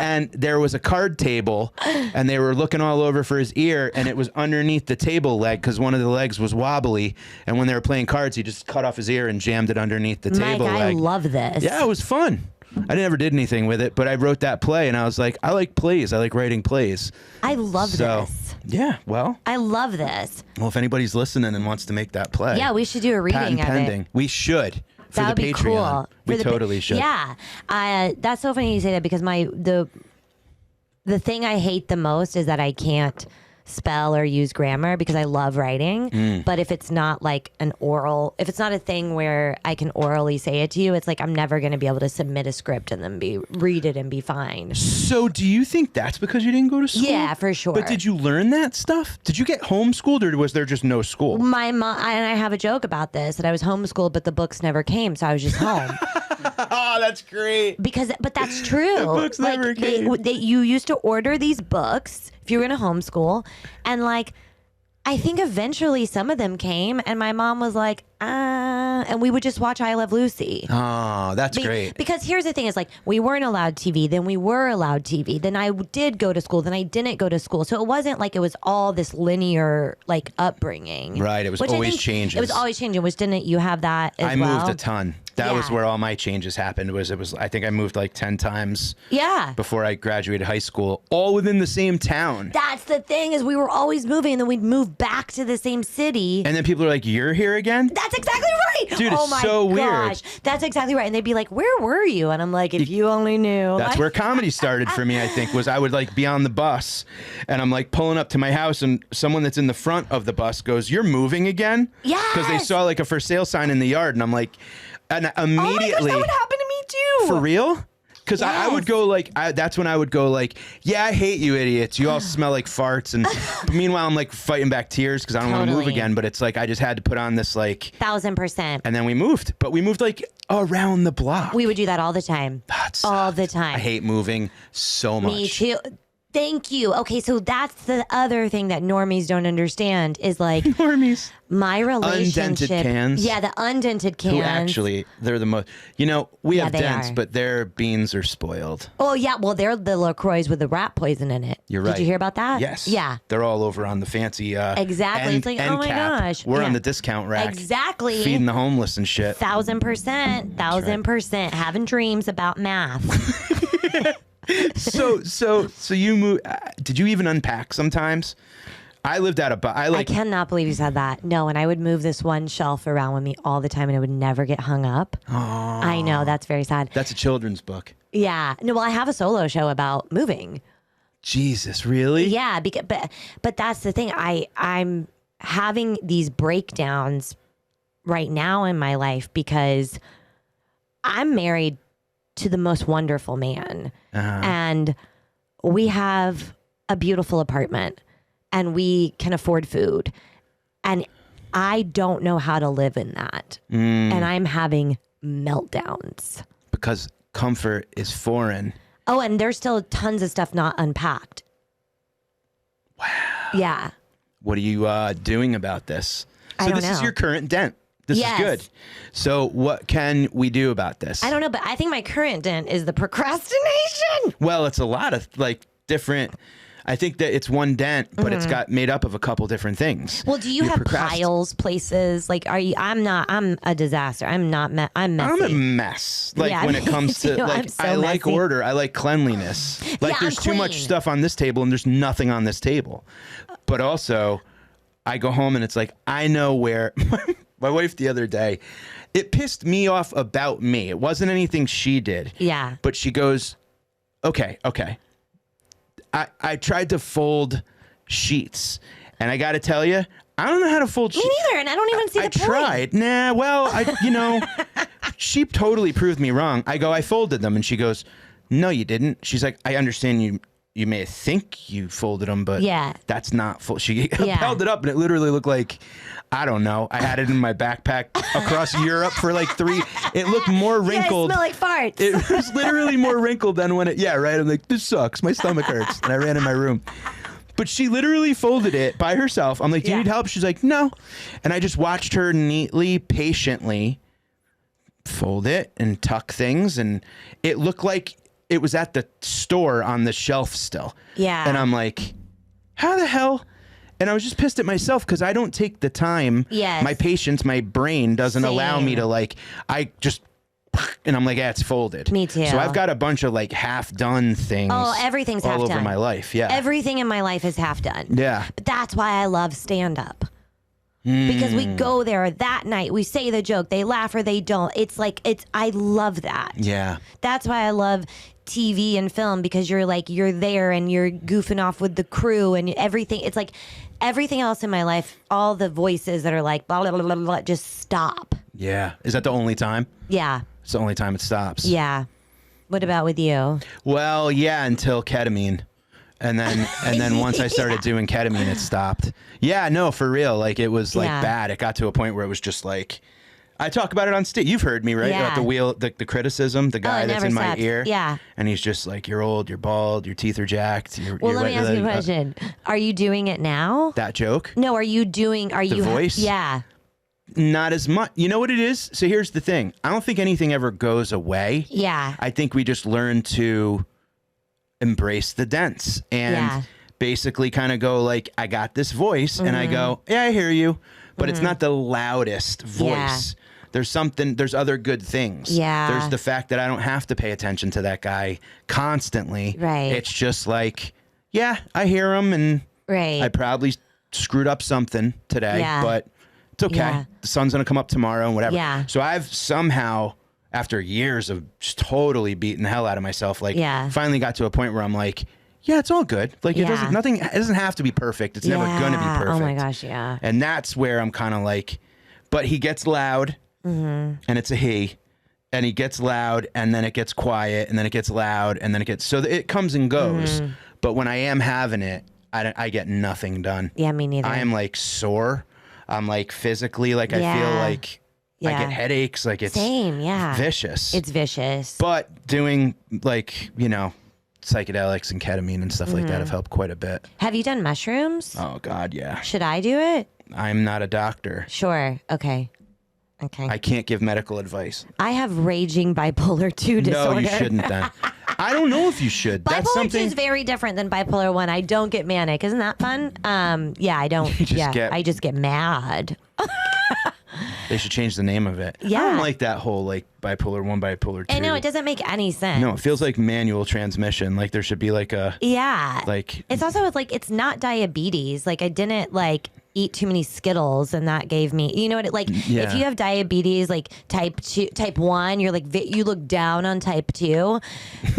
And there was a card table and they were looking all over for his ear and it was underneath the table leg because one of the legs was wobbly. And when they were playing cards, he just cut off his ear and jammed it underneath the table leg. I love this. Yeah, it was fun. I never did anything with it, but I wrote that play and I was like, I like plays. I like writing plays. I love this. Yeah, well. I love this. Well, if anybody's listening and wants to make that play. Yeah, we should do a reading patent of pending. it. We should. For That would the be Patreon. cool. We totally should. Yeah. That's so funny you say that because the thing I hate the most is that I can't spell or use grammar because I love writing. But if it's not like if it's not a thing where I can orally say it to you, it's like I'm never going to be able to submit a script and then read it and be fine. So do you think that's because you didn't go to school? Yeah, for sure. But did you learn that stuff? Did you get homeschooled or was there just no school? My mom, and I have a joke about this, that I was homeschooled, but the books never came, so I was just home. Oh, that's great. But that's true. The books never came. You used to order these books if you were in a homeschool, and like, I think eventually some of them came, and my mom was like, and we would just watch I Love Lucy. Oh, that's great. Because here's the thing: is like we weren't allowed TV, then we were allowed TV, then I did go to school, then I didn't go to school. So it wasn't like it was all this linear like upbringing. Right. It was always changing. It was always changing. Which didn't you have that as well? I moved a ton. That was Yeah. where all my changes happened. I think I moved like 10 times. Yeah. Before I graduated high school, all within the same town. That's the thing is we were always moving, and then we'd move back to the same city. And then people are like, "You're here again?" That's exactly right. Dude, oh it's my so gosh. weird. That's exactly right. And they'd be like, "Where were you?" And I'm like, "If you only knew." That's Like- where comedy started for me, I think, was I would like be on the bus and I'm like pulling up to my house and someone that's in the front of the bus goes, "You're moving again?" Yes. Because they saw like a for sale sign in the yard and I'm like, and Oh my gosh, immediately. that would happen to me too. For real? Because I would Yes. go like, that's when I would go like, "Yeah, I hate you idiots. You all smell like farts." And meanwhile, I'm like fighting back tears because I don't want to move Totally. again. But it's like, I just had to put on this like, 1,000%. and then we moved. But we moved like around the block. We would do that all the time. That all the sucked. time. I hate moving so much. Me too. Thank you. Okay, so that's the other thing that normies don't understand is like Normies. my relationship. Undented cans. Yeah, the undented cans. Who actually, they're the most, we Yeah, have they dents, are. but their beans are spoiled. Oh yeah, well they're the LaCroix with the rat poison in it. You're right. Did you hear about that? Yes. Yeah. They're all over on the fancy Exactly. It's like, end oh my cap. gosh. We're on Yeah. the discount rack. Exactly. Feeding the homeless and shit. 1,000%, 1,000%, having dreams about math. So you move. Did you even unpack sometimes? I lived out of. I cannot believe you said that. No, and I would move this one shelf around with me all the time, and it would never get hung up. I know, that's very sad. That's a children's book. Yeah. No, well, I have a solo show about moving. Jesus, really? Yeah, but that's the thing. I'm having these breakdowns right now in my life because I'm married to the most wonderful man, and we have a beautiful apartment, and we can afford food, and I don't know how to live in that, and I'm having meltdowns Because comfort is foreign. Oh, and there's still tons of stuff not unpacked. Wow. Yeah. What are you doing about this? I So don't this is know. your current dent. This Yes. is good. So what can we do about this? I don't know, but I think my current dent is the procrastination. Well, it's a lot of like different. I think that it's one dent, but it's got made up of a couple different things. Well, do you have piles, places? Like, are you? I'm a disaster. I'm not. I'm messy. I'm a mess. Like Yeah, when it me comes to too. like, I'm so I like messy. order. I like cleanliness. Like Yeah, there's I'm too much clean. stuff on this table and there's nothing on this table. But also, I go home and it's like I know where. My wife the other day, it pissed me off about me. It wasn't anything she did. Yeah. But she goes, okay. I tried to fold sheets, and I got to tell you, I don't know how to fold Me sheets. neither, and I don't even see the I point. tried. Nah, well, she totally proved me wrong. I go, I folded them, and she goes, no, you didn't. She's like, I understand you may think you folded them, but Yeah. that's not full. She Yeah. held it up, and it literally looked like, I don't know. I had it in my backpack across Europe for like 3. It looked more You guys wrinkled. smell like farts. It was literally more wrinkled than when it. Yeah, right. I'm like, this sucks. My stomach hurts, and I ran in my room. But she literally folded it by herself. I'm like, do you need help? She's like, no. And I just watched her neatly, patiently fold it and tuck things. And it looked like it was at the store on the shelf still. Yeah. And I'm like, how the hell? And I was just pissed at myself because I don't take the time. Yes. My patience, my brain doesn't allow me to like, I just, and I'm like, yeah, it's folded. Me too. So I've got a bunch of like half done things. Oh, everything's all half over done. my life. Yeah. Everything in my life is half done. Yeah. But that's why I love stand up. Because we go there that night, we say the joke, they laugh or they don't. I love that. Yeah. That's why I love TV and film, because you're there and you're goofing off with the crew and everything. It's like everything else in my life, all the voices that are like blah, blah, blah, blah, blah, just stop. Yeah. Is that the only time? Yeah. It's the only time it stops. Yeah. What about with you? Well, yeah, until ketamine. And then once I started doing ketamine, it stopped. Yeah, no, for real. Like it was like bad. It got to a point where it was just like, I talk about it on stage. You've heard me, right? Yeah. About the criticism, the guy that's in my ear. Yeah. And he's just like, you're old, you're bald, your teeth are jacked. Well, let me ask you a question. Are you doing it now? That joke? No, are you? The voice? Yeah. Not as much. You know what it is? So here's the thing. I don't think anything ever goes away. Yeah. I think we just learn to embrace the dents and basically kind of go like, I got this voice and I go, yeah, I hear you, but it's not the loudest voice. There's other good things. Yeah. There's the fact that I don't have to pay attention to that guy constantly. Right. It's just like, yeah, I hear him and I probably screwed up something today, but it's okay. Yeah. The sun's going to come up tomorrow and whatever. Yeah. So I've somehow, after years of just totally beating the hell out of myself, like finally got to a point where I'm like, yeah, it's all good. Like it doesn't have to be perfect. It's never going to be perfect. Oh my gosh. Yeah. And that's where I'm kind of like, but he gets loud and it's a he, and he gets loud and then it gets quiet and then it gets loud and then it gets, so it comes and goes. But when I am having it, I get nothing done. Yeah, me neither. I am like sore. I'm like physically, like I feel like I get headaches. Like it's vicious. It's vicious. But doing like, psychedelics and ketamine and stuff like that have helped quite a bit. Have you done mushrooms? Oh God, yeah. Should I do it? I'm not a doctor. Sure. Okay. I can't give medical advice. I have raging bipolar 2 disorder. No, you shouldn't then. I don't know if you should. Bipolar 2 is very different than bipolar 1. I don't get manic. Isn't that fun? I don't. I just get mad. They should change the name of it. Yeah. I don't like that whole like bipolar 1, bipolar 2. I know, it doesn't make any sense. No, it feels like manual transmission. Like there should be like a like it's also like it's not diabetes. Like I didn't like eat too many Skittles and that gave me, you know what, if you have diabetes, like type 1, you're like, you look down on type 2.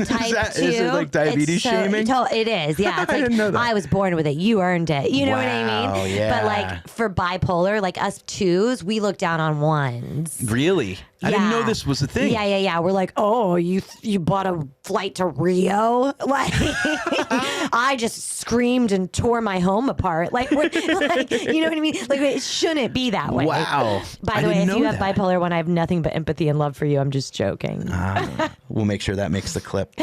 Type 2. Is it like diabetes shaming? It is, yeah. It's I didn't know that. I was born with it. You earned it. You know what I mean? Yeah. But like for bipolar, like us 2s, we look down on 1s. Really? I didn't know this was a thing. Yeah. We're like, oh, you bought a flight to Rio? Like, I just screamed and tore my home apart. Like, you know what I mean? Like, it shouldn't be that way. Wow. By the way, if you have bipolar 1, I have nothing but empathy and love for you. I'm just joking. We'll make sure that makes the clip.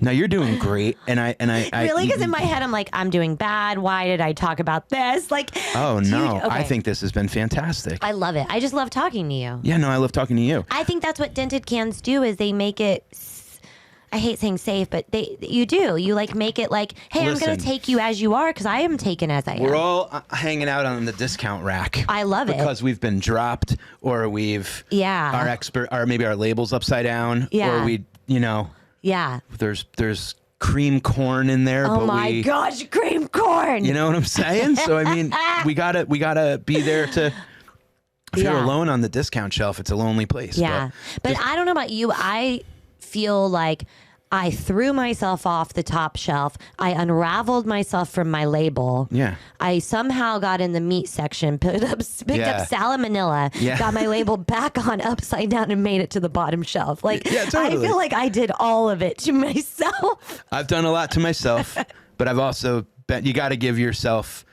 No, you're doing great, and I really, because in my head I'm like, I'm doing bad. Why did I talk about this? Like, oh no, I think this has been fantastic. I love it. I just love talking to you. Yeah, no, I love talking to you. I think that's what Dented Cans do. Is they make it. I hate saying safe, but you do. You like make it like, hey, I'm going to take you as you are because I am taken as I am. We're all hanging out on the discount rack. I love it because we've been dropped, or we've or maybe our label's upside down, or we there's cream corn in there. Oh my gosh, cream corn! You know what I'm saying? So I mean, we gotta be there to. If you're alone on the discount shelf, it's a lonely place. Yeah, but I don't know about you. I feel like I threw myself off the top shelf. I unraveled myself from my label. Yeah. I somehow got in the meat section, picked up salmonella, got my label back on upside down and made it to the bottom shelf. Like, totally. I feel like I did all of it to myself. I've done a lot to myself, but I've also you got to give yourself,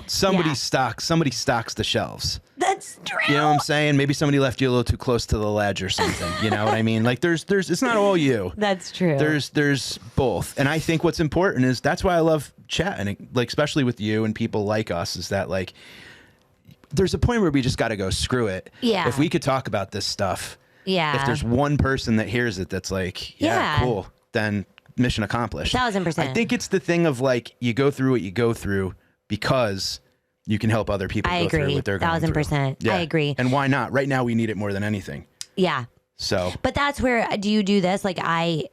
somebody stocks the shelves. That's true. You know what I'm saying? Maybe somebody left you a little too close to the ledge or something. You know what I mean? Like there's it's not all you. That's true. There's both. And I think what's important is that's why I love chat, and like, especially with you and people like us, is that like, there's a point where we just got to go, screw it. Yeah. If we could talk about this stuff. Yeah. If there's one person that hears it that's like, yeah. Cool, then mission accomplished. 1000%. I think it's the thing of like, you go through what you go through because you can help other people go through what they're going through. 1000%. Yeah. I agree. And why not? Right now we need it more than anything. Yeah. So, but that's where, do you do this? Like I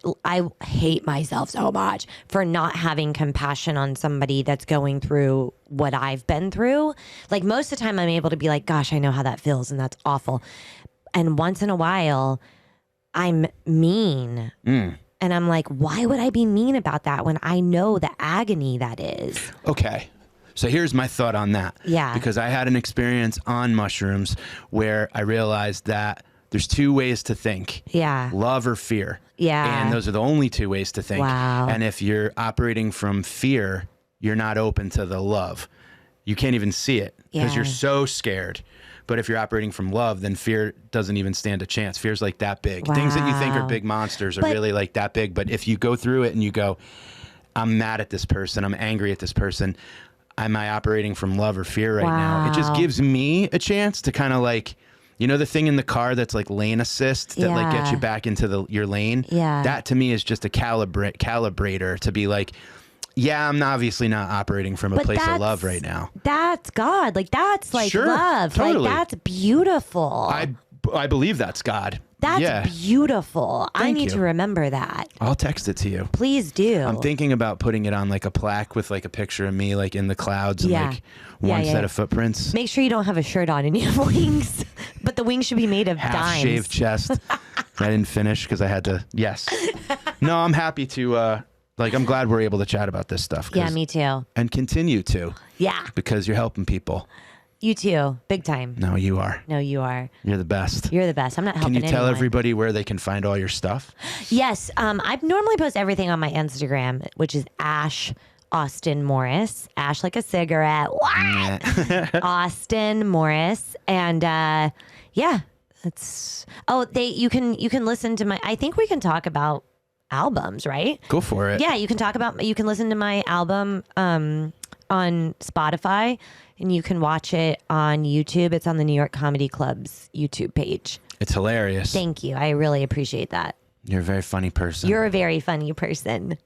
hate myself so much for not having compassion on somebody that's going through what I've been through. Like most of the time I'm able to be like, gosh, I know how that feels and that's awful. And once in a while I'm mean. And I'm like, why would I be mean about that when I know the agony that is? Okay. So here's my thought on that. Yeah. Because I had an experience on mushrooms where I realized that there's two ways to think. Yeah. Love or fear. Yeah. And those are the only two ways to think. Wow. And if you're operating from fear, you're not open to the love. You can't even see it because you're so scared. But if you're operating from love, then fear doesn't even stand a chance. Fear's like that big. Wow. Things that you think are big monsters are really like that big. But if you go through it and you go, I'm mad at this person, I'm angry at this person, am I operating from love or fear right now? It just gives me a chance to kind of like, you know, the thing in the car that's like lane assist that like gets you back into your lane? Yeah. That to me is just a calibrator to be like, yeah, I'm obviously not operating from a place of love right now. That's God. Like that's like love. Totally. Like that's beautiful. I believe that's God. That's beautiful. I need to remember that. I'll text it to you. Please do. I'm thinking about putting it on like a plaque with like a picture of me like in the clouds and like one set of footprints. Make sure you don't have a shirt on and you have wings, but the wings should be made of dimes. Half-shaved chest. I didn't finish because I had to. Yes. No, I'm happy to. Like, I'm glad we're able to chat about this stuff. Yeah, me too. And continue to. Yeah. Because you're helping people. You too. Big time. No, you are. No, you are. You're the best. You're the best. I'm not helping anyone. Can you tell everybody where they can find all your stuff? Yes. I normally post everything on my Instagram, which is Ash Austin Morris. Ash like a cigarette. What? Austin Morris. And yeah, it's you can listen to my, I think we can talk about albums, right? Go for it. Yeah, you can listen to my album on Spotify, and you can watch it on YouTube. It's on the New York Comedy Club's YouTube page. It's hilarious. Thank you. I really appreciate that. You're a very funny person. You're a very funny person.